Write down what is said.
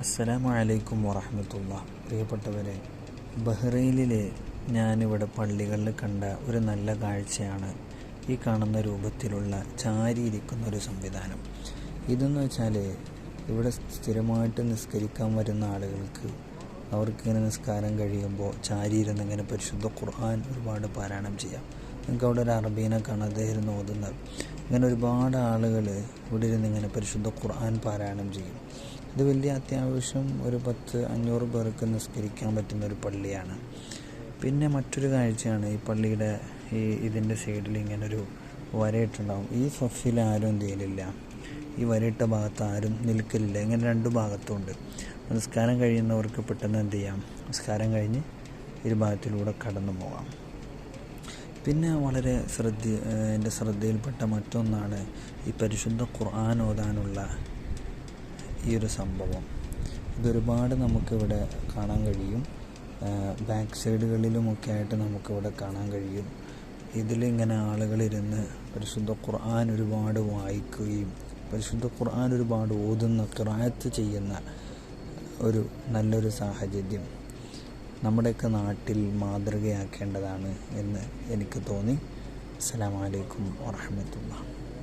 അസ്സലാമു അലൈക്കും വറഹ്മത്തുള്ളാഹി. പ്രിയപ്പെട്ടവരെ, ബഹ്റൈനിൽ ഞാനിവിടെ പള്ളികളിൽ കണ്ട ഒരു നല്ല കാഴ്ചയാണ് ഈ കാണുന്ന രൂപത്തിലുള്ള ചാരിയിരിക്കുന്നൊരു സംവിധാനം. ഇതെന്ന് വെച്ചാൽ ഇവിടെ സ്ഥിരമായിട്ട് നിസ്കരിക്കാൻ വരുന്ന ആളുകൾക്ക് അവർക്കിങ്ങനെ നിസ്കാരം കഴിയുമ്പോൾ ചാരിയിരുന്ന് ഇങ്ങനെ പരിശുദ്ധ ഖുർആൻ ഒരുപാട് പാരായണം ചെയ്യാം. നിങ്ങൾക്ക് അവിടെ ഒരു അറബീനെ കാണാം, അദ്ദേഹം ഓതുന്നത്. ഇങ്ങനെ ഒരുപാട് ആളുകൾ ഇവിടെ ഇരുന്ന് ഇങ്ങനെ പരിശുദ്ധ ഖുർആൻ പാരായണം ചെയ്യും. ഇത് വലിയ അത്യാവശ്യം ഒരു 500 പേർക്ക് നിസ്കരിക്കാൻ പറ്റുന്ന ഒരു പള്ളിയാണ്. പിന്നെ മറ്റൊരു കാഴ്ചയാണ് ഈ പള്ളിയുടെ ഇതിൻ്റെ സൈഡിൽ ഇങ്ങനൊരു വരയിട്ടുണ്ടാവും. ഈ സഫിൽ ആരും എന്ത് ചെയ്യലില്ല, ഈ വരയിട്ട ഭാഗത്ത് ആരും നിൽക്കലില്ല. ഇങ്ങനെ രണ്ട് ഭാഗത്തുണ്ട്. നിസ്കാരം കഴിയുന്നവർക്ക് പെട്ടെന്ന് എന്ത് ചെയ്യാം, നിസ്കാരം കഴിഞ്ഞ് ഒരു ഭാഗത്തിലൂടെ കടന്നു പോകാം. പിന്നെ വളരെ എൻ്റെ ശ്രദ്ധയിൽപ്പെട്ട മറ്റൊന്നാണ് ഈ പരിശുദ്ധ ഖുർആൻ ഓതാനുള്ള ഈ ഒരു സംഭവം. ഇതൊരുപാട് നമുക്കിവിടെ കാണാൻ കഴിയും. ബാക്ക് സൈഡുകളിലുമൊക്കെ ആയിട്ട് നമുക്കിവിടെ കാണാൻ കഴിയും. ഇതിലിങ്ങനെ ആളുകളിരുന്ന് പരിശുദ്ധ ഖുർആൻ ഒരുപാട് വായിക്കുകയും പരിശുദ്ധ ഖുർആൻ ഒരുപാട് ഓതുന്ന ഖിറാഅത്ത് ചെയ്യുന്ന ഒരു നല്ലൊരു സാഹചര്യം നമ്മുടെയൊക്കെ നാട്ടിൽ മാതൃകയാക്കേണ്ടതാണ് എന്ന് എനിക്ക് തോന്നി. അസ്സലാമു അലൈക്കും വറഹ്മത്തുള്ളാഹി.